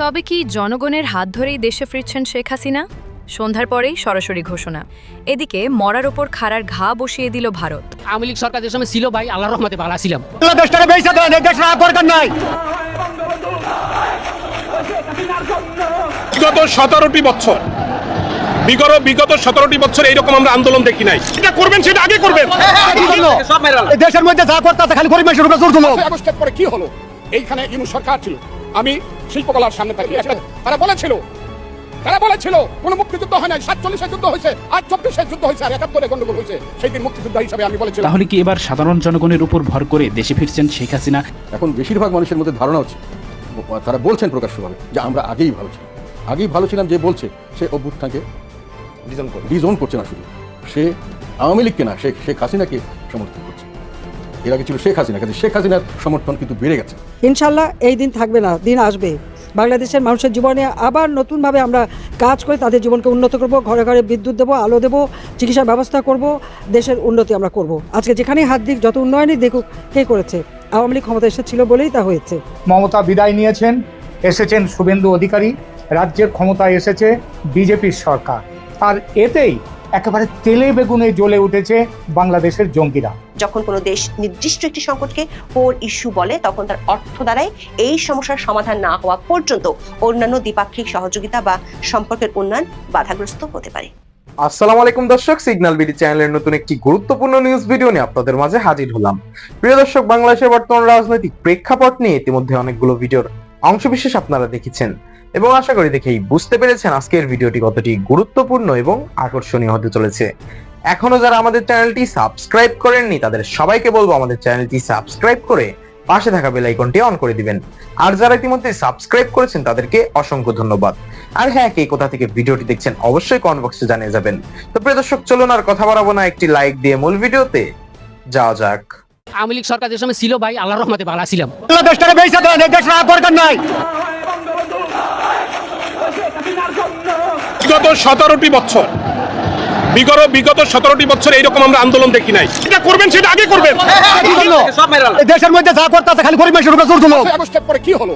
তবে কি জনগণের হাত ধরেই দেশে ফিরছেন শেখ হাসিনা? সন্ধ্যার পরেই সরাসরি ঘোষণা। এদিকে মরার ওপর খাড়ার ঘা বসিয়ে দিল ভারত। আওয়ামী লীগ সরকার যে সময় ছিল ভাই, আল্লাহর রহমতে ভালো ছিলাম। বিগত 17টি বছর এইরকম আমরা আন্দোলন দেখি নাই। এটা করবেন, সেটা আগে করবেন। দেশের মধ্যে যা করতেছে খালি গরিব মানুষের উপর জোর দিল। আগস্টের পরে কি হলো? এইখানে ইউনূস সরকার ছিল, আমি শিল্পকলার সামনে তাকিয়ে তারা বলেছিল কোন মুক্তিযুদ্ধ হয় নাই, 47-এ যুদ্ধ হয়েছে, আর 24-এ যুদ্ধ হয়েছে, আর 71-এ গন্ডগোল হয়েছে। সেই দিন মুক্তিযুদ্ধ হিসাবে আমি বলেছিলাম। তাহলে কি এবার সাধারণ জনগণের উপর ভর করে দেশে ফিরছেন শেখ হাসিনা? এখন বেশিরভাগ মানুষের মধ্যে ধারণা হচ্ছে, তারা বলছেন প্রকাশ্যভাবে যে আমরা আগেই ভালো ছিলাম। যে বলছে সে অভ্যুত্থানকে ডিজোন করছে না, শুধু সে আওয়ামী লীগকে না, শেখ হাসিনাকে সমর্থন করছে। এর আগে ছিল শেখ হাসিনা, কিন্তু শেখ হাসিনার সমর্থন কিন্তু বেড়ে গেছে। ইনশাল্লাহ এই দিন থাকবে না, দিন আসবে। বাংলাদেশের মানুষের জীবনে আবার নতুনভাবে আমরা কাজ করে তাদের জীবনকে উন্নত করব, ঘরে ঘরে বিদ্যুৎ দেবো, আলো দেবো, চিকিৎসার ব্যবস্থা করব, দেশের উন্নতি আমরা করব। আজকে যেখানেই হাত দিক, যত উন্নয়নই দেখুক, কে করেছে? আওয়ামী লীগ ক্ষমতা এসেছিল বলেই তা হয়েছে। মমতা বিদায় নিয়েছেন, এসেছেন শুভেন্দু অধিকারী, রাজ্যের ক্ষমতায় এসেছে বিজেপির সরকার। আর এতেই একেবারে তেলে বেগুনে জ্বলে উঠেছে বাংলাদেশের জঙ্গিরা। যখন কোনো দেশ নির্দিষ্ট একটি সংকটকে কোর ইস্যু বলে, তখন তার অর্থ দ্বারাই এই সমস্যার সমাধান না হওয়া পর্যন্ত অন্যান্য দ্বিপাক্ষিক সহযোগিতা বা সম্পর্কের উন্নয়ন বাধাগ্রস্ত হতে পারে। আসসালামু আলাইকুম দর্শক, সিগন্যাল বিডি চ্যানেলের নতুন একটি গুরুত্বপূর্ণ নিউজ ভিডিও নিয়ে আপনাদের মাঝে হাজির হলাম। প্রিয় দর্শক, বাংলাদেশের বর্তমান রাজনৈতিক প্রেক্ষাপট নিয়ে ইতিমধ্যে অনেকগুলো ভিডিওর অংশবিশেষ আপনারা দেখেছেন এবং আশা করি দেখেই বুঝতে পেরেছেন আজকের ভিডিওটি কতটি গুরুত্বপূর্ণ এবং আকর্ষণীয় হতে চলেছে। এখনো যারা আমাদের চ্যানেলটি সাবস্ক্রাইব করেননি তাদের সবাইকে বলবো আমাদের চ্যানেলটি সাবস্ক্রাইব করে পাশে থাকা বেল আইকনটি অন করে দিবেন। আর যারা ইতিমধ্যে সাবস্ক্রাইব করেছেন তাদেরকে অসংখ্য ধন্যবাদ। আর হ্যাঁ, কে কোথা থেকে ভিডিওটি দেখছেন অবশ্যই কমেন্ট বক্সে জানিয়ে যাবেন। তো প্রিয় দর্শক, চলুন আর কথা বাড়াবো না, একটি লাইক দিয়ে মূল ভিডিওতে যাওয়া যাক। আওয়ামী লীগ সরকার যে সময় ছিল ভাই, আল্লাহর রহমতে ভালো ছিলাম। বিগত 17টি বছর এইরকম আমরা আন্দোলন দেখি নাই। এটা করবেন, সেটা আগে করবেন। দেশের মধ্যে যা করতেছে খালি গরিব মানুষের উপর জোর দিল। আগস্টের পরে কি হলো?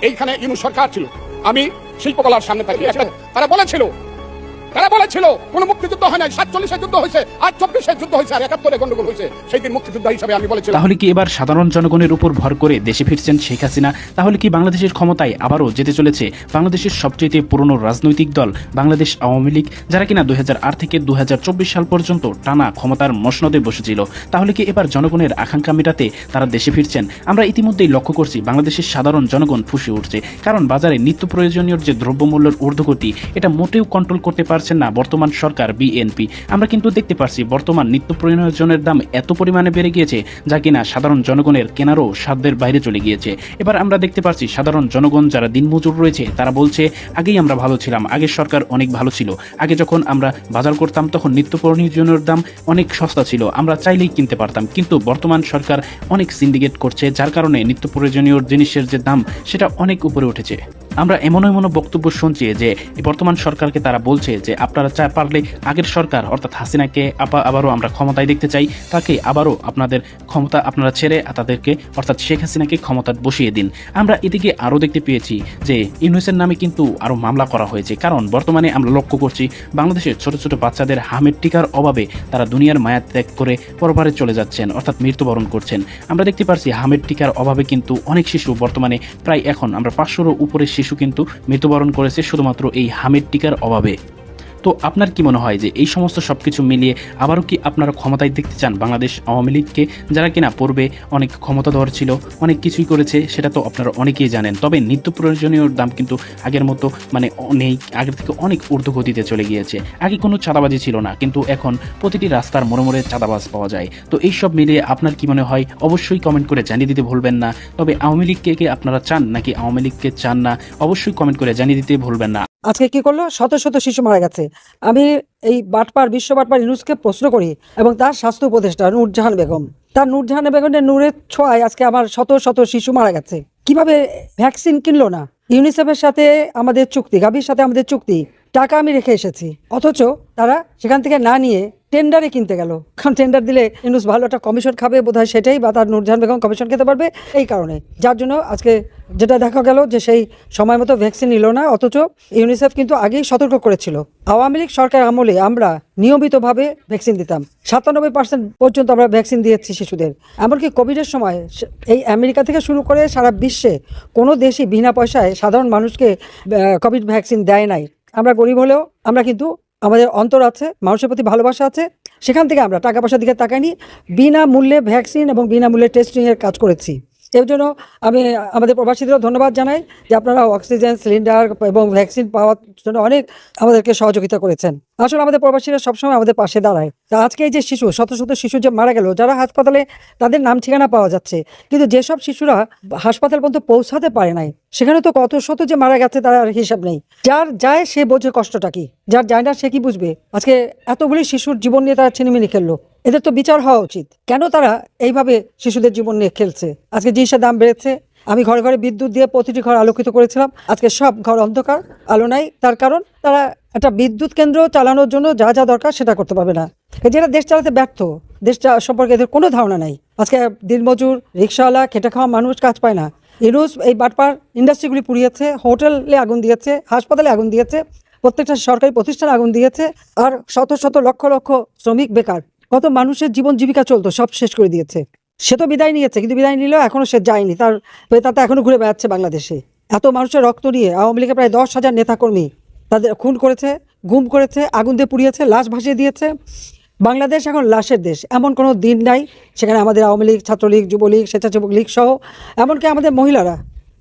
এইখানে ইউনূস সরকার ছিল, আমি শিল্পকলার সামনে তাকিয়ে তারা বলেছিল কোন মুক্তিযুদ্ধ হয় নাই, 47-এ যুদ্ধ হয়েছে, আর 24-এ যুদ্ধ হয়েছে, আর 71-এ গন্ডগোল হয়েছে। সেই দিন মুক্তিযুদ্ধ হিসাবে আমি বলেছিলাম। তাহলে কি এবার সাধারণ জনগণের উপর ভর করে দেশে ফিরছেন শেখ হাসিনা? তাহলে কি বাংলাদেশের ক্ষমতায় আবারও যেতে চলেছে বাংলাদেশের সবচেয়ে পুরনো রাজনৈতিক দল বাংলাদেশ আওয়ামী লীগ, যারা কিনা 2008 থেকে 2024 সাল পর্যন্ত টানা ক্ষমতার মসনদে বসেছিল? তাহলে কি এবার জনগণের আকাঙ্ক্ষা মেটাতে তারা দেশে ফিরছেন? আমরা ইতিমধ্যেই লক্ষ্য করছি বাংলাদেশের সাধারণ জনগণ ফুঁসে উঠছে, কারণ বাজারে নিত্য প্রয়োজনীয় যে দ্রব্যমূল্যের ঊর্ধ্বগতি, এটা মোটেও কন্ট্রোল করতে পারছেন না বর্তমান সরকার বিএনপি। আমরা কিন্তু দেখতে পারছি বর্তমান নিত্য প্রয়োজনের দাম এত পরিমাণে বেড়ে গিয়েছে যা কিনা সাধারণ জনগণের কেনারও সাধ্যের বাইরে চলে গিয়েছে। এবার আমরা দেখতে পারছি সাধারণ জনগণ যারা দিনমজুর রয়েছে তারা বলছে আগেই আমরা ভালো ছিলাম, আগের সরকার অনেক ভালো ছিল, আগে যখন আমরা বাজার করতাম তখন নিত্য প্রয়োজনের দাম অনেক সস্তা ছিল, আমরা চাইলেই কিনতে পারতাম, কিন্তু বর্তমান সরকার অনেক সিন্ডিকেট করছে, যার কারণে নিত্য প্রয়োজনীয় জিনিসের যে দাম সেটা অনেক উপরে উঠেছে। আমরা এমন বক্তব্য শুনছি যে বর্তমান সরকারকে তারা বলছে যে আপনারা পারলে আগের সরকার অর্থাৎ হাসিনাকে আবারও আমরা ক্ষমতায় দেখতে চাই, তাকে আবারও আপনাদের ক্ষমতা আপনারা ছেড়ে তাদেরকে অর্থাৎ শেখ হাসিনাকে ক্ষমতা বসিয়ে দিন। আমরা এদিকে আরও দেখতে পেয়েছি যে ইউনূসের নামে কিন্তু আরও মামলা করা হয়েছে, কারণ বর্তমানে আমরা লক্ষ্য করছি বাংলাদেশের ছোট ছোট বাচ্চাদের হামের টিকার অভাবে তারা দুনিয়ার মায়া ত্যাগ করে পরপারে চলে যাচ্ছেন অর্থাৎ মৃত্যুবরণ করছেন। আমরা দেখতে পারছি হামের টিকার অভাবে কিন্তু অনেক শিশু বর্তমানে প্রায় এখন আমরা 500-এর উপরে শিশু কিন্তু মৃত্যুবরণ করেছে শুধুমাত্র এই হামের টিকার অভাবে। তো আপনার কি মনে হয় যে এই সমস্ত সবকিছু মিলিয়ে আবারও কি আপনারা ক্ষমতায় দেখতে চান বাংলাদেশ আওয়ামী লীগকে, যারা কিনা পূর্বে অনেক ক্ষমতাধর ছিল, অনেক কিছুই করেছে, সেটা তো আপনারা অনেকেই জানেন। তবে নিত্য প্রয়োজনীয় দাম কিন্তু আগের মতো নেই, আগের থেকে অনেক ঊর্ধ্বগতিতে চলে গিয়েছে। আগে কোনো চাঁদাবাজি ছিল না, কিন্তু এখন প্রতিটি রাস্তার মোড়ে মোড়ে চাঁদাবাজ পাওয়া যায়। তো এই সব মিলিয়ে আপনার কি মনে হয় অবশ্যই কমেন্ট করে জানিয়ে দিতে ভুলবেন না। তবে আওয়ামী লীগকে আপনারা চান নাকি আওয়ামী লীগকে চান না, অবশ্যই কমেন্ট করে জানিয়ে দিতে ভুলবেন না। আজকে কি করলো? শত শত শিশু মারা গেছে। আমি এই বিশ্ব বাটপার ইউনূসকে প্রশ্ন করি এবং তার স্বাস্থ্য উপদেষ্টা নূরজাহান বেগম, বেগমের নূরের ছোঁয়ায় আজকে আমার শত শত শিশু মারা গেছে। কিভাবে ভ্যাকসিন কিনলো না? ইউনিসেফের সাথে আমাদের চুক্তি, গাভীর সাথে আমাদের চুক্তি, টাকা আমি রেখে এসেছি, অথচ তারা সেখান থেকে না নিয়ে টেন্ডারে কিনতে গেল, কারণ টেন্ডার দিলে ইউনূস ভালো একটা কমিশন খাবে বোধহয়, সেটাই, বা তার নূরজাহান বেগম কমিশন খেতে পারবে এই কারণে, যার জন্য আজকে যেটা দেখা গেল যে সেই সময় মতো ভ্যাকসিন নিল না। অথচ ইউনিসেফ কিন্তু আগেই সতর্ক করেছিল। আওয়ামী লীগ সরকার আমলে আমরা নিয়মিতভাবে ভ্যাকসিন দিতাম, 97% পর্যন্ত আমরা ভ্যাকসিন দিয়েছি শিশুদের। এমনকি কোভিডের সময় এই আমেরিকা থেকে শুরু করে সারা বিশ্বে কোনো দেশই বিনা পয়সায় সাধারণ মানুষকে কোভিড ভ্যাকসিন দেয় নাই। আমরা গরিব হলেও আমরা কিন্তু আমাদের অন্তর আছে, মানুষের প্রতি ভালোবাসা আছে, সেখান থেকে আমরা টাকা পয়সার দিকে তাকাইনি, বিনামূল্যে ভ্যাকসিন এবং বিনামূল্যে টেস্টিংয়ের কাজ করেছি। এর জন্য আমি আমাদের প্রবাসীদেরও ধন্যবাদ জানাই যে আপনারা অক্সিজেন সিলিন্ডার এবং ভ্যাকসিন পাওয়ার জন্য অনেক আমাদেরকে সহযোগিতা করেছেন। আসলে আমাদের প্রবাসীরা সবসময় আমাদের পাশে দাঁড়ায়। তা আজকে এই যে শিশু, শত শত শিশু যে মারা গেল, যারা হাসপাতালে তাদের নাম ঠিকানা পাওয়া যাচ্ছে, কিন্তু যেসব শিশুরা হাসপাতাল পর্যন্ত পৌঁছাতে পারে নাই, সেখানে তো কত শত যে মারা গেছে তার হিসাব নেই। যার যায় সে বোঝে কষ্টটা কি, যার যায় না সে কি বুঝবে? আজকে এতগুলি শিশুর জীবন নিয়ে তারা ছিনিমিনি খেললো, এদের তো বিচার হওয়া উচিত। কেন তারা এইভাবে শিশুদের জীবন নিয়ে খেলছে? আজকে জিনিসের দাম বেড়েছে, আমি ঘরে ঘরে বিদ্যুৎ দিয়ে প্রতিটি ঘর আলোকিত করেছিলাম, আজকে সব ঘর অন্ধকার, আলো নাই। তার কারণ তারা একটা বিদ্যুৎ কেন্দ্র চালানোর জন্য যা যা দরকার সেটা করতে পারবে না। যেটা দেশ চালাতে ব্যর্থ, দেশটা সম্পর্কে এদের কোনো ধারণা নাই। আজকে দিনমজুর, রিক্সাওয়ালা, খেটে খাওয়া মানুষ কাজ পায় না। ইউনূস এই বাটপার ইন্ডাস্ট্রিগুলি পুড়িয়েছে, হোটেলে আগুন দিয়েছে, হাসপাতালে আগুন দিয়েছে, প্রত্যেকটা সরকারি প্রতিষ্ঠানে আগুন দিয়েছে, আর শত শত লক্ষ লক্ষ শ্রমিক বেকার, কত মানুষের জীবন জীবিকা চলতো সব শেষ করে দিয়েছে। সে তো বিদায় নিয়েছে, কিন্তু বিদায় নিলেও এখনো সে যায়নি, তার তাতে এখনো ঘুরে বেড়াচ্ছে বাংলাদেশে। এত মানুষের রক্ত নিয়ে আওয়ামী লীগের প্রায় 10,000 নেতাকর্মী তাদের খুন করেছে, গুম করেছে, আগুন দিয়ে পুড়িয়েছে, লাশ ভাসিয়ে দিয়েছে। বাংলাদেশ এখন লাশের দেশ, এমন কোনো দিন নাই সেখানে আমাদের আওয়ামী লীগ, ছাত্রলীগ, যুবলীগ, স্বেচ্ছাসেবক লীগ সহ এমনকি আমাদের মহিলারা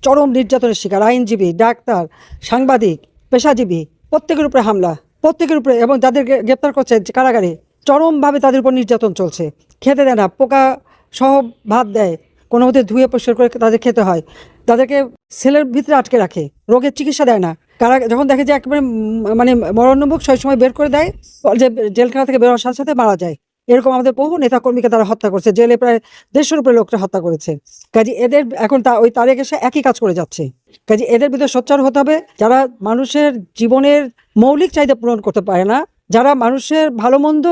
চরম নির্যাতনের শিকার। আইনজীবী, ডাক্তার, সাংবাদিক, পেশাজীবী প্রত্যেকের উপরে হামলা, প্রত্যেকের উপরে, এবং যাদের গ্রেপ্তার করছে কারাগারে চরমভাবে তাদের উপর নির্যাতন চলছে। খেতে দেয় না, পোকা সহ ভাত দেয়, কোনো মতে ধুয়ে পরিষ্কার করে তাদের খেতে হয়, তাদেরকে সেলের ভিতরে আটকে রাখে, রোগের চিকিৎসা দেয় না। কারা যখন দেখে যে একেবারে মানে মরণোন্মুখ, সেই সময় বের করে দেয়, যে জেলখানা থেকে বেরোনোর সাথে সাথে মারা যায়। এরকম আমাদের বহু নেতাকর্মীকে তারা হত্যা করছে, জেলে প্রায় 150-এর উপরে লোকটা হত্যা করেছে। কাজে এদের এখন ওই তারেক এসে একই কাজ করে যাচ্ছে। কাজে এদের বিরুদ্ধে সোচ্চার হতে হবে, যারা মানুষের জীবনের মৌলিক চাহিদা পূরণ করতে পারে না, যারা মানুষের ভালো মন্দ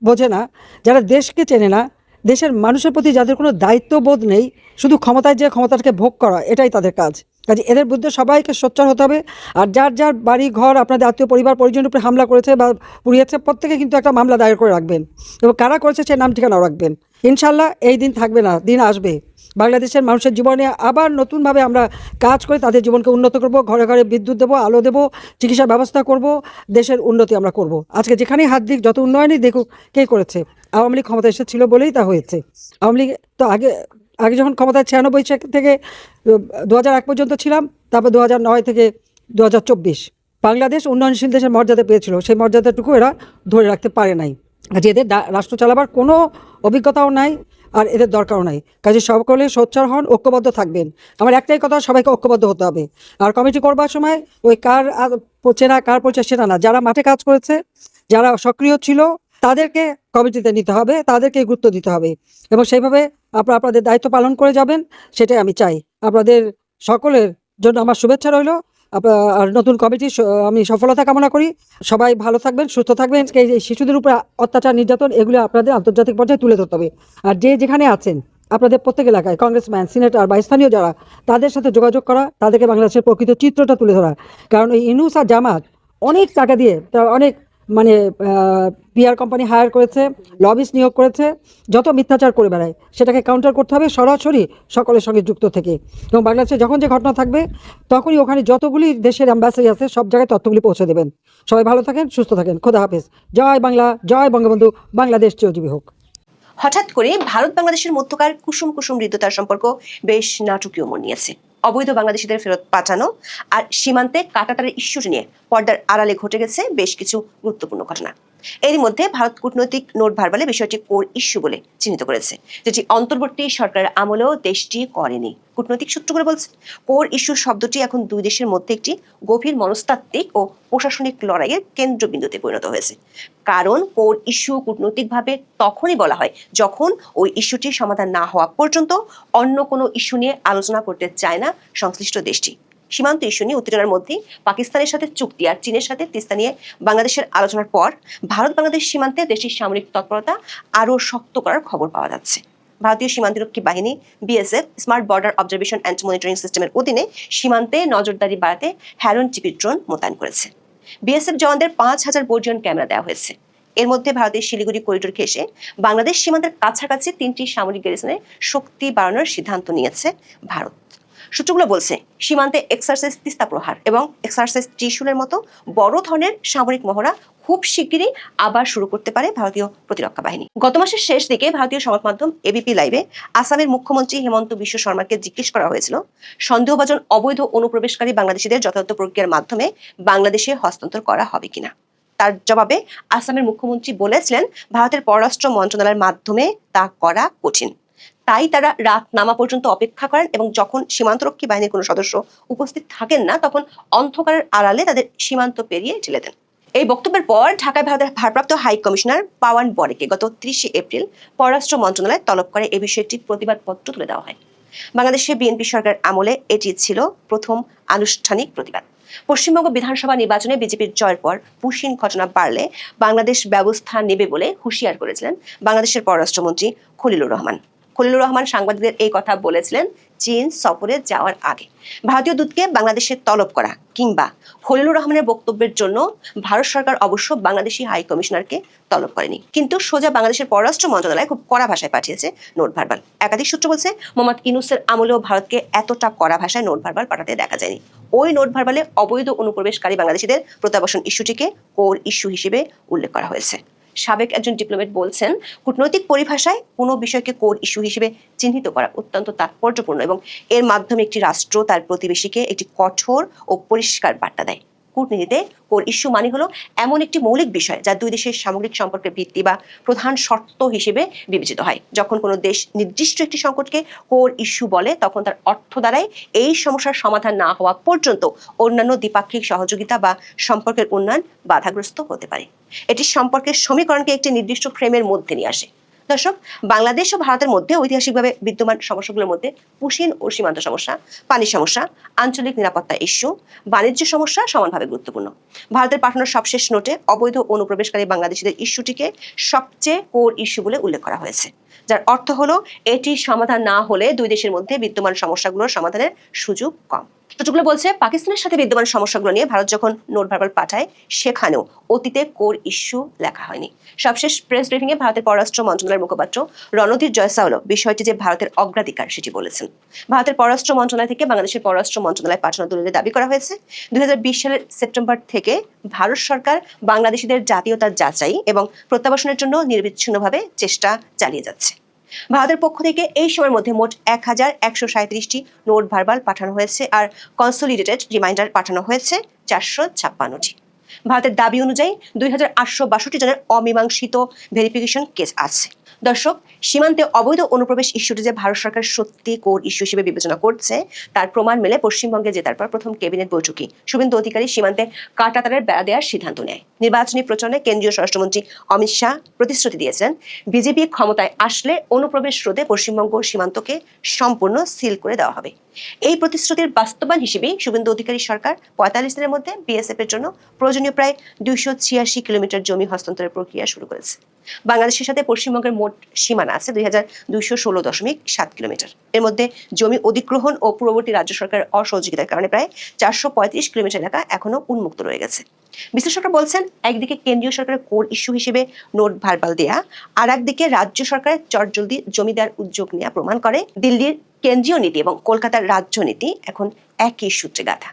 বোঝে না, যারা দেশকে চেনে না, দেশের মানুষের প্রতি যাদের কোনো দায়িত্ববোধ নেই, শুধু ক্ষমতায় যে ক্ষমতাটাকে ভোগ করা, এটাই তাদের কাজ। কাজে এদের বিরুদ্ধে সবাইকে সোচ্চার হতে হবে। আর যার যার বাড়ি ঘর, আপনাদের আত্মীয় পরিবার পরিজনের উপরে হামলা করেছে বা পুড়িয়েছে, প্রত্যেকে কিন্তু একটা মামলা দায়ের করে রাখবেন, এবং কারা করেছে সে নাম ঠিকানাও রাখবেন। ইনশাল্লাহ এই দিন থাকবে না, দিন আসবে। বাংলাদেশের মানুষের জীবনে আবার নতুনভাবে আমরা কাজ করে তাদের জীবনকে উন্নত করব, ঘরে ঘরে বিদ্যুৎ দেবো, আলো দেবো, চিকিৎসার ব্যবস্থা করব, দেশের উন্নতি আমরা করব। আজকে যেখানেই হাত দিক, যত উন্নয়নই দেখুক, কে করেছে? আওয়ামী লীগ ক্ষমতা এসেছিল বলেই তা হয়েছে। আওয়ামী লীগ তো আগে যখন ক্ষমতায় 96 থেকে 2001 পর্যন্ত ছিলাম, তারপর 2009 থেকে 2024 বাংলাদেশ উন্নয়নশীল দেশের মর্যাদা পেয়েছিল, সেই মর্যাদাটুকু এরা ধরে রাখতে পারে নাই। কাজে এদের রাষ্ট্র চালাবার কোনো অভিজ্ঞতাও নাই, আর এদের দরকারও নাই। কাজে সকলে সোচ্চার হন, ঐক্যবদ্ধ থাকবেন। আমার একটাই কথা, সবাইকে ঐক্যবদ্ধ হতে হবে। আর কমিটি করবার সময় ওই কার চেনা কার পরিচয় সেটা না, যারা মাঠে কাজ করেছে, যারা সক্রিয় ছিল, তাদেরকে কমিটিতে নিতে হবে, তাদেরকে গুরুত্ব দিতে হবে, এবং সেইভাবে আপনারা আপনাদের দায়িত্ব পালন করে যাবেন, সেটাই আমি চাই। আপনাদের সকলের জন্য আমার শুভেচ্ছা রইল। আর নতুন কমিটি আমি সফলতা কামনা করি। সবাই ভালো থাকবেন, সুস্থ থাকবেন। এই শিশুদের উপরে অত্যাচার, নির্যাতন, এগুলো আপনাদের আন্তর্জাতিক পর্যায়ে তুলে ধরতে হবে। আর যে যেখানে আছেন, আপনাদের প্রত্যেক এলাকায় কংগ্রেসম্যান, সিনেটর বা স্থানীয় যারা, তাদের সাথে যোগাযোগ করা, তাদেরকে বাংলাদেশের প্রকৃত চিত্রটা তুলে ধরা। কারণ এই ইউনূস আর জামাত অনেক টাকা দিয়ে, অনেক মানে পিআর কোম্পানি হায়ার করেছে, লবিস্ট নিয়োগ করেছে, যত মিথ্যাচার করে বেড়ায়, সেটাকে কাউন্টার করতে হবে সরাসরি সকলের সঙ্গে যুক্ত থেকে। এবং বাংলাদেশে যখন যে ঘটনা থাকবে, তখনই ওখানে যতগুলি দেশের অ্যাম্বাসেডার আছে, সব জায়গায় তথ্যগুলি পৌঁছে দেবেন। সবাই ভালো থাকেন, সুস্থ থাকেন। খোদা হাফেজ। জয় বাংলা, জয় বঙ্গবন্ধু, বাংলাদেশ চিরজীবী হোক। হঠাৎ করে ভারত বাংলাদেশের মধ্যকার কুসুম কুসুম হৃদ্যতার সম্পর্ক বেশ নাটকীয় মোড় নিয়েছে। অবৈধ বাংলাদেশিদের ফেরত পাঠানো আর সীমান্তে কাঁটাতারের ইস্যুটি নিয়ে পর্দার আড়ালে ঘটে গেছে বেশ কিছু গুরুত্বপূর্ণ ঘটনা। এরই মধ্যে ভারত কূটনৈতিক নোট ভারবালে বিষয়টি কোর ইস্যু বলে চিহ্নিত করেছে, যেটি অন্তর্বর্তী সরকারের আমলেও দেশটি করেনি। কূটনৈতিক সূত্রগুলো বলছে, কোর ইস্যু শব্দটি এখন দুই দেশের মধ্যে একটি গভীর মনস্তাত্ত্বিক ও প্রশাসনিক লড়াইয়ের কেন্দ্রবিন্দুতে পরিণত হয়েছে। কারণ কোর ইস্যু কূটনৈতিকভাবে তখনই বলা হয় যখন ওই ইস্যুটির সমাধান না হওয়া পর্যন্ত অন্য কোনো ইস্যু নিয়ে আলোচনা করতে চায় না সংশ্লিষ্ট দেশটি। সীমান্ত ইস্যু নিয়ে উত্তেজনার মধ্যেই পাকিস্তানের সাথে চুক্তি আর চীনের সাথে তিস্তা নিয়ে বাংলাদেশের আলোচনার পর ভারত বাংলাদেশ সীমান্তে দেশটির সামরিক তৎপরতা আরও শক্ত করার খবর পাওয়া যাচ্ছে। ভারতীয় সীমান্তরক্ষী বাহিনী BSF smart border observation and monitoring সিস্টেমের অধীনে সীমান্তে নজরদারি বাড়াতে হ্যারন টিপি ড্রোন মোতায়েন করেছে। বিএসএফ জওয়ানদের 5000 বর্জিয়ন ক্যামেরা দেওয়া হয়েছে। এর মধ্যে ভারতের শিলিগুড়ি করিডোর ঘেঁষে বাংলাদেশ সীমান্তের কাছাকাছি 3টি সামরিক গ্যারিসনে শক্তি বাড়ানোর সিদ্ধান্ত নিয়েছে ভারত। সূত্রগুলো বলছে সীমান্তে এক্সারসাইজ তিস্তা প্রহার এবং এক্সারসাইজ ত্রিশূলের মতো বড় ধরনের সামরিক মহড়া খুব শিগগিরই আবার শুরু করতে পারে ভারতীয় প্রতিরক্ষা বাহিনী। গত মাসের শেষ দিকে ভারতীয় সংবাদ মাধ্যম এবিপি লাইভে আসামের মুখ্যমন্ত্রী হেমন্ত বিশ্ব শর্মাকে জিজ্ঞেস করা হয়েছিল সন্দেহভাজন অবৈধ অনুপ্রবেশকারী বাংলাদেশিদের যথাযথ প্রক্রিয়ার মাধ্যমে বাংলাদেশে হস্তান্তর করা হবে কিনা। তার জবাবে আসামের মুখ্যমন্ত্রী বলেছিলেন ভারতের পররাষ্ট্র মন্ত্রণালয়ের মাধ্যমে তা করা কঠিন, তাই তারা রাত নামা পর্যন্ত অপেক্ষা করেন এবং যখন সীমান্তরক্ষী বাহিনীর কোনো সদস্য উপস্থিত থাকেন না তখন অন্ধকারের আড়ালে তাদের সীমান্ত পেরিয়ে ঠেলে দেন। এই বক্তব্যের পর ঢাকায় ভারতের ভারপ্রাপ্ত হাই কমিশনার পাওয়ান বরেকে গত 30 এপ্রিল পররাষ্ট্র মন্ত্রণালয় তলব করে এ বিষয়ে একটি প্রতিবাদপত্র তুলে দেওয়া হয়। বাংলাদেশে বিএনপি সরকার আমলে এটি ছিল প্রথম আনুষ্ঠানিক প্রতিবাদ। পশ্চিমবঙ্গ বিধানসভা নির্বাচনে বিজেপির জয়ের পর পুশিন ঘটনা বাড়লে বাংলাদেশ ব্যবস্থা নেবে বলে হুঁশিয়ার করেছিলেন বাংলাদেশের পররাষ্ট্রমন্ত্রী খলিলুর রহমান। খলিলুর রহমান সাংবাদিকদের এই কথা বলেছিলেন চীন সফরে যাওয়ার আগে। ভারতীয় দূতকে বাংলাদেশে তলব করা কিংবা খলিলুর রহমানের বক্তব্যের জন্য ভারত সরকার অবশ্য বাংলাদেশি হাই কমিশনারকে তলব করেনি, কিন্তু সোজা বাংলাদেশের পররাষ্ট্র মন্ত্রণালয় খুব কড়া ভাষায় পাঠিয়েছে নোট ভার্বাল। একাধিক সূত্র বলছে মোহাম্মদ ইউনূসের আমলেও ভারতকে এতটা কড়া ভাষায় নোট ভার্বাল পাঠাতে দেখা যায়নি। ওই নোট ভার্বালে অবৈধ অনুপ্রবেশকারী বাংলাদেশিদের প্রত্যাবাসন ইস্যুটিকে কোর ইস্যু হিসেবে উল্লেখ করা হয়েছে। সাবেক একজন ডিপ্লোমেট বলছেন কূটনৈতিক পরিভাষায় কোনো বিষয়কে কোর ইস্যু হিসেবে চিহ্নিত করা অত্যন্ত তাৎপর্যপূর্ণ এবং এর মাধ্যমে একটি রাষ্ট্র তার প্রতিবেশীকে একটি কঠোর ও পরিষ্কার বার্তা দেয়। কূটনীতিতে কোর ইস্যু মানে হলো এমন একটি মৌলিক বিষয় যা দুই দেশের সামগ্রিক সম্পর্কের ভিত্তি বা প্রধান শর্ত হিসেবে বিবেচিত হয়। যখন কোনো দেশ নির্দিষ্ট একটি সংকটকে কোর ইস্যু বলে তখন তার অর্থ দ্বারাই এই সমস্যার সমাধান না হওয়া পর্যন্ত অন্যান্য দ্বিপাক্ষিক সহযোগিতা বা সম্পর্কের উন্নয়ন বাধাগ্রস্ত হতে পারে। এটি সম্পর্কের সমীকরণকে একটি নির্দিষ্ট ফ্রেমের মধ্যে নিয়ে আসে। দর্শক, বাংলাদেশ ও ভারতের মধ্যে ঐতিহাসিকভাবে বিদ্যমান সমস্যাগুলোর মধ্যে পুশিন ও সীমান্ত সমস্যা, পানি সমস্যা, আঞ্চলিক নিরাপত্তা ইস্যু, বাণিজ্য সমস্যা সমানভাবে গুরুত্বপূর্ণ। ভারতের পাঠানোর সবশেষ নোটে অবৈধ অনুপ্রবেশকারী বাংলাদেশিদের ইস্যুটিকে সবচেয়ে কোর ইস্যু বলে উল্লেখ করা হয়েছে, যার অর্থ হলো এটি সমাধান না হলে দুই দেশের মধ্যে বিদ্যমান সমস্যাগুলোর সমাধানের সুযোগ কম। সূত্রগুলো বলছে পাকিস্তানের সাথে বিদ্যমান সমস্যাগুলো নিয়ে ভারত যখন নোট ভার্বাল পাঠায় সেখানেও অতীতে কোর ইস্যু লেখা হয়নি। সবশেষ প্রেস ব্রিফিংয়ে ভারতের পররাষ্ট্র মন্ত্রণালয়ের মুখপাত্র রণধীর জয়সাওলা বিষয়টি যে ভারতের অগ্রাধিকার সেটি বলেছেন। ভারতের পররাষ্ট্র মন্ত্রণালয় থেকে বাংলাদেশের পররাষ্ট্র মন্ত্রণালয়ে পাঠানো দলিলে দাবি করা হয়েছে 2020 সালের সেপ্টেম্বর থেকে ভারত সরকার বাংলাদেশিদের জাতীয়তা যাচাই এবং প্রত্যাবাসনের জন্য নিরবিচ্ছিন্নভাবে চেষ্টা চালিয়ে যাচ্ছে। ভারতের পক্ষ থেকে এই সময়ের মধ্যে মোট 1137টি নোট ভার্বাল পাঠানো হয়েছে আর কনসোলিডেটেড রিমাইন্ডার পাঠানো হয়েছে 456টি। ভারতের দাবি অনুযায়ী 2862 জনের অমীমাংসিত ভেরিফিকেশন কেস আছে। দর্শক, সীমান্তে অবৈধ অনুপ্রবেশ ইস্যুটি যে ভারত সরকার সত্যি কোর ইস্যু হিসেবে বিবেচনা করছে তার প্রমাণ মেলে পশ্চিমবঙ্গে জেতার পর প্রথম ক্যাবিনেট বৈঠকে শুভেন্দু অধিকারী সীমান্তে কাঁটাতারের বেড়া দেওয়ার সিদ্ধান্ত নেয়। নির্বাচনী প্রচারণে কেন্দ্রীয় স্বরাষ্ট্রমন্ত্রী অমিত শাহ প্রতিশ্রুতি দিয়েছিলেন বিজেপি ক্ষমতায় আসলে অনুপ্রবেশ রোধে পশ্চিমবঙ্গ সীমান্তকে সম্পূর্ণ সিল করে দেওয়া হবে। এই প্রতিশ্রুতির বাস্তবায়ন হিসেবেই শুভেন্দু অধিকারী সরকার 45 দিনের মধ্যে বিএসএফ এর জন্য প্রয়োজনীয় প্রায় 286 কিলোমিটার জমি হস্তান্তরের প্রক্রিয়া শুরু করেছে। বাংলাদেশের সাথে পশ্চিমবঙ্গের মোট সীমানা আছে 2216.7 কিলোমিটার। এর মধ্যে জমি অধিগ্রহণ ও পূর্ববর্তী রাজ্য সরকারের অসহযোগিতার কারণে প্রায় 435 কিলোমিটার এলাকা এখনো উন্মুক্ত রয়ে গেছে। বিশ্লেষকরা বলছেন একদিকে কেন্দ্রীয় সরকারের কোর ইস্যু হিসেবে নোট ভার্বাল দেয়া আর একদিকে রাজ্য সরকারের চটজলদি জমি দেওয়ার উদ্যোগ নেওয়া প্রমাণ করে দিল্লির কেন্দ্রীয় নীতি এবং কলকাতার রাজ্য নীতি এখন একই সূত্রে গাঁথা।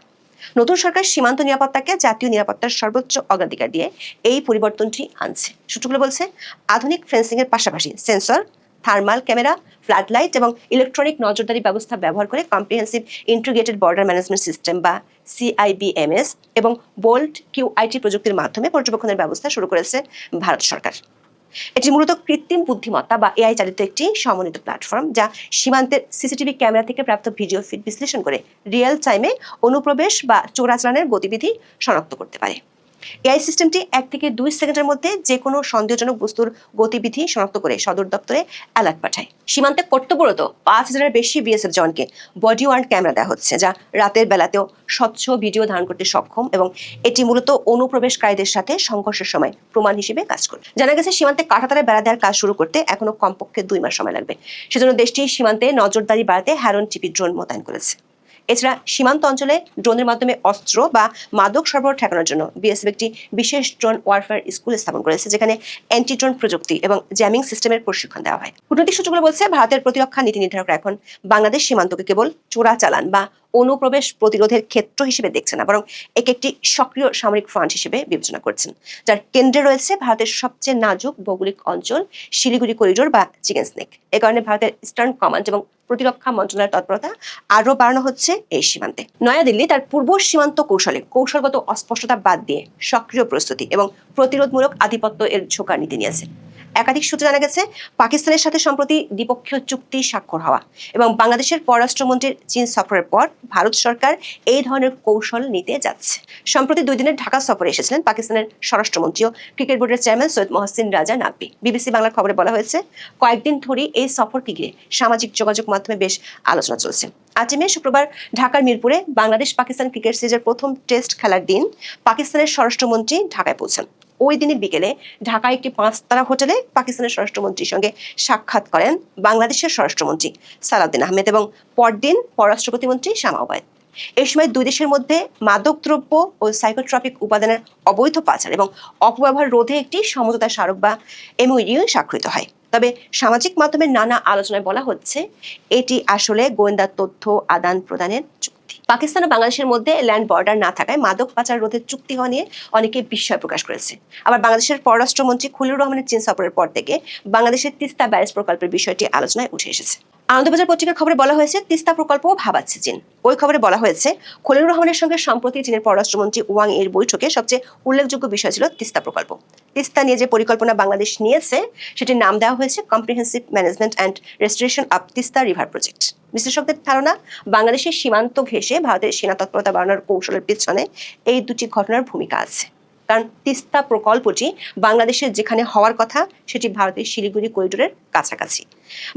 নতুন সরকার সীমান্ত নিরাপত্তাকে জাতীয় নিরাপত্তার সর্বোচ্চ অগ্রাধিকার দিয়ে এই পরিবর্তনটি আনছে। সূত্রগুলো বলছে আধুনিক ফেন্সিং এর পাশাপাশি sensor, thermal camera, flood light এবং ইলেকট্রনিক নজরদারি ব্যবস্থা ব্যবহার করে comprehensive integrated border management system বা CIBMS এবং বোল্ট QIT প্রযুক্তির মাধ্যমে পর্যবেক্ষণের ব্যবস্থা শুরু করেছে ভারত সরকার। এটি মূলত কৃত্রিম বুদ্ধিমত্তা বা AI চালিত একটি সমন্বিত প্ল্যাটফর্ম যা সীমান্তের সিসিটিভি ক্যামেরা থেকে প্রাপ্ত ভিডিও ফিড বিশ্লেষণ করে রিয়েল টাইমে অনুপ্রবেশ বা চোরাচালানের গতিবিধি শনাক্ত করতে পারে। এআই সিস্টেমটি 1 থেকে 2 সেকেন্ডের মধ্যে যে কোনো সন্দেহজনক বস্তুর গতিবিধি শনাক্ত করে সদর দপ্তরে অ্যালার্ট পাঠায়। সীমান্তে কর্তব্যরত 5000-এর বেশি বিএসএফ জওয়ানকে বডি ওয়ার্ন ক্যামেরা দেওয়া হচ্ছে, যা রাতের বেলাতেও স্বচ্ছ ভিডিও ধারণ করতে সক্ষম এবং এটি মূলত অনুপ্রবেশকারীদের সাথে সংঘর্ষের সময় প্রমাণ হিসেবে কাজ করে। জানা গেছে সীমান্তে কাঁটাতারে বেড়া দেওয়ার কাজ শুরু করতে এখনো কমপক্ষে 2 মাস সময় লাগবে। সেজন্য দেশটি সীমান্তে নজরদারি বাড়াতে হ্যারন টিপি ড্রোন মোতায়েন করেছে। এছাড়া সীমান্ত অঞ্চলে ড্রোনের মাধ্যমে অস্ত্র বা মাদক সরবরাহ ঠেকানোর জন্য বিএসএফ একটি বিশেষ ড্রোন ওয়ারফেয়ার স্কুল স্থাপন করেছে, যেখানে অ্যান্টি ড্রোন প্রযুক্তি এবং জ্যামিং সিস্টেমের প্রশিক্ষণ দেওয়া হয়। কূটনৈতিক সূত্রগুলো বলছে, ভারতের প্রতিরক্ষা নীতি নির্ধারকরা এখন বাংলাদেশ সীমান্তকে কেবল চোরাচালান বা অনুপ্রবেশ প্রতিরোধের ক্ষেত্র হিসেবে দেখছে না, বরং একে একটি সক্রিয় সামরিক ফ্রন্ট হিসেবে বিবেচনা করছেন, যার কেন্দ্রে রয়েছে ভারতের সবচেয়ে নাজুক ভৌগোলিক অঞ্চল শিলিগুড়ি করিডোর বা চিকেন স্নেক। এ কারণে ভারতের ইস্টার্ন কমান্ড এবং প্রতিরক্ষা মন্ত্রণালয়ের তৎপরতা আরও বাড়ানো হচ্ছে এই সীমান্তে। নয়াদিল্লি তার পূর্ব সীমান্ত কৌশলে কৌশলগত অস্পষ্টতা বাদ দিয়ে সক্রিয় প্রস্তুতি এবং প্রতিরোধমূলক আধিপত্য এর ঝোঁকার নীতি নিয়েছে। একাধিক সূত্রে জানা গেছে, পাকিস্তানের সাথে সম্প্রতি দ্বিপক্ষীয় চুক্তি স্বাক্ষর হওয়া এবং বাংলাদেশের পররাষ্ট্রমন্ত্রীর চীন সফরের পর ভারত সরকার এই ধরনের কৌশল নিতে যাচ্ছে। সম্প্রতি 2 দিনের ঢাকা সফরে এসেছিলেন পাকিস্তানের স্বরাষ্ট্রমন্ত্রী ও ক্রিকেট বোর্ডের চেয়ারম্যান সৈয়দ মহসিন রাজা নাকভি। বিবিসি বাংলার খবরে বলা হয়েছে, কয়েকদিন ধরেই এই সফরকে ঘিরে সামাজিক যোগাযোগ মাধ্যমে বেশ আলোচনা চলছে। 8 মে শুক্রবার ঢাকার মিরপুরে বাংলাদেশ পাকিস্তান ক্রিকেট সিরিজের প্রথম টেস্ট খেলার দিন পাকিস্তানের স্বরাষ্ট্রমন্ত্রী ঢাকায় পৌঁছান। ওই দিনের বিকেলে ঢাকায় একটি 5-তারা হোটেলে পাকিস্তানের স্বরাষ্ট্রমন্ত্রীর সঙ্গে সাক্ষাৎ করেন বাংলাদেশের স্বরাষ্ট্রমন্ত্রী সালাউদ্দিন আহমেদ এবং পরদিন পররাষ্ট্র প্রতিমন্ত্রী শামা ওবায়েদ। এই সময় 2 দেশের মধ্যে মাদকদ্রব্য ও সাইকোট্রপিক উপাদানের অবৈধ পাচার এবং অপব্যবহার রোধে একটি সমঝোতা স্মারক বা এমওইউ স্বাক্ষরিত হয়। তবে সামাজিক মাধ্যমে নানা আলোচনায় বলা হচ্ছে, এটি আসলে গোয়েন্দা তথ্য আদান প্রদানের চুক্তি। পাকিস্তান ও বাংলাদেশের মধ্যে ল্যান্ড বর্ডার না থাকায় মাদক পাচার রোধের চুক্তি হওয়া নিয়ে অনেকে বিস্ময় প্রকাশ করেছে। আবার বাংলাদেশের পররাষ্ট্রমন্ত্রী খলিলুর রহমানের চীন সফরের পর থেকে বাংলাদেশের তিস্তা ব্যারেজ প্রকল্পের বিষয়টি আলোচনায় উঠে এসেছে। আনন্দবাজার পত্রিকার খবরে বলা হয়েছে, তিস্তা প্রকল্প ভাবাচ্ছে চীন। ওই খবরে বলা হয়েছে, খলিলুর রহমানের সঙ্গে সম্প্রতি চীনের পররাষ্ট্রমন্ত্রী ওয়াং এর বৈঠকে সবচেয়ে উল্লেখযোগ্য বিষয় ছিল তিস্তা প্রকল্প। তিস্তা নিয়ে যে পরিকল্পনা বাংলাদেশ নিয়েছে সেটির নাম দেওয়া হয়েছে comprehensive management and restoration of Teesta river project. বিশ্লেষকদের ধারণা, বাংলাদেশের সীমান্ত ঘেঁষে ভারতের সেনা তৎপরতা বাড়ানোর কৌশলের পিছনে এই দুটি ঘটনার ভূমিকা আছে। কারণ তিস্তা প্রকল্পটি বাংলাদেশের যেখানে হওয়ার কথা সেটি ভারতের শিলিগুড়ি করিডোরের কাছাকাছি।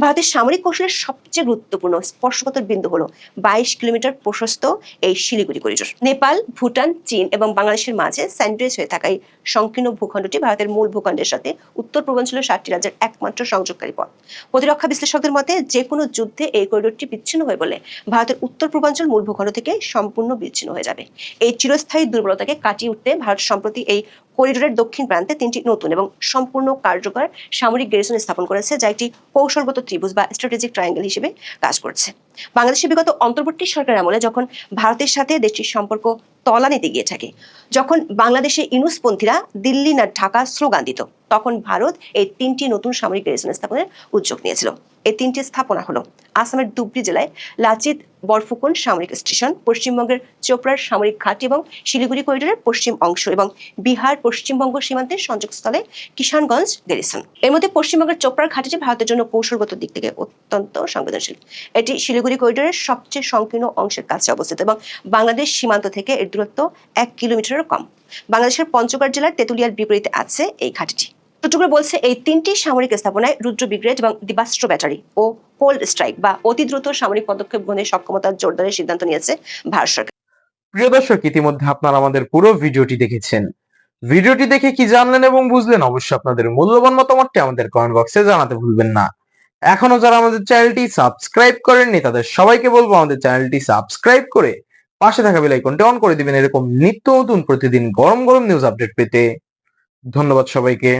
ভারতের সামরিক কৌশলের সবচেয়ে গুরুত্বপূর্ণ স্পর্শকাতর বিন্দু হলো 22 কিলোমিটার প্রশস্ত এই শিলিগুড়ি করিডোর। নেপাল, ভুটান, চীন এবং বাংলাদেশের মাঝে স্যান্ডউইচ হয়ে থাকা এই সংকীর্ণ ভূখণ্ডটি ভারতের মূল ভূখণ্ডের সাথে উত্তর পূর্বাঞ্চলের 7টি রাজ্যের একমাত্র সংযোগকারী পথ। প্রতিরক্ষা বিশ্লেষকদের মতে, যে কোনো যুদ্ধে এই করিডোরটি বিচ্ছিন্ন হয়ে পড়লে ভারতের উত্তর পূর্বাঞ্চল মূল ভূখণ্ড থেকে সম্পূর্ণ বিচ্ছিন্ন হয়ে যাবে। এই চিরস্থায়ী দুর্বলতাকে কাটিয়ে উঠতে ভারত সম্প্রতি এই করিডোরের দক্ষিণ প্রান্তে 3টি নতুন এবং সম্পূর্ণ কার্যকর সামরিক গ্যারিসন স্থাপন করেছে, যা একটি কৌশলগত ত্রিভুজ বা স্ট্র্যাটেজিক ট্রায়াঙ্গেল হিসেবে কাজ করছে। বাংলাদেশের বিগত অন্তর্বর্তী সরকারের আমলে যখন ভারতের সাথে দেশটির সম্পর্ক তলানিতে গিয়ে থাকে, যখন বাংলাদেশে ইনুসপন্থীরা দিল্লি না ঢাকা স্লোগান দিত, তখন ভারত এই 3টি নতুন সামরিক গ্যারিসন স্থাপনের উদ্যোগ নিয়েছিল। এই 3টি স্থাপনা হলো আসামের ধুবড়ী জেলায় লাচিত বরফুকন সামরিক স্টেশন, পশ্চিমবঙ্গের চোপড়ার সামরিক ঘাঁটি এবং শিলিগুড়ি করিডোরের পশ্চিম অংশ এবং বিহার পশ্চিমবঙ্গ সীমান্তের সংযোগস্থলে কিষানগঞ্জ গ্যারিসন। এর মধ্যে পশ্চিমবঙ্গের চোপড়ার ঘাঁটিটি ভারতের জন্য কৌশলগত দিক থেকে অত্যন্ত সংবেদনশীল। এটি শিলিগুড়ি করিডোরের সবচেয়ে সংকীর্ণ অংশের কাছে অবস্থিত এবং বাংলাদেশ সীমান্ত থেকে এর দূরত্ব 1 কিলোমিটারেরও কম। বাংলাদেশের পঞ্চগড় জেলার তেঁতুলিয়ার বিপরীতে আছে এই ঘাঁটিটি। সূত্রগুলো বলছে, এই 3টি সামরিক স্থাপনায় রুদ্র ব্রিগেড এবং দিবাস্ত্র ব্যাটারি ও কোল্ড স্ট্রাইক বা অতি দ্রুত সামরিক পদক্ষেপ গ্রহণের সক্ষমতা জোরদারের সিদ্ধান্ত নিয়েছে ভারত সরকার। প্রিয় দর্শক, ইতিমধ্যে আপনারা আমাদের পুরো ভিডিওটি দেখেছেন। ভিডিওটি দেখে কি জানলেন এবং বুঝলেন, অবশ্যই আপনাদের মূল্যবান মতামতটি আমাদের কমেন্ট বক্সে জানাতে ভুলবেন না। এখনো যারা আমাদের চ্যানেলটি সাবস্ক্রাইব করেননি তাদের সবাইকে বলবো আমাদের চ্যানেলটি সাবস্ক্রাইব করে পাশে থাকা বেল আইকনটি অন করে দিবেন এরকম নিত্য নতুন প্রতিদিন গরম গরম নিউজ আপডেট পেতে। ধন্যবাদ সবাইকে।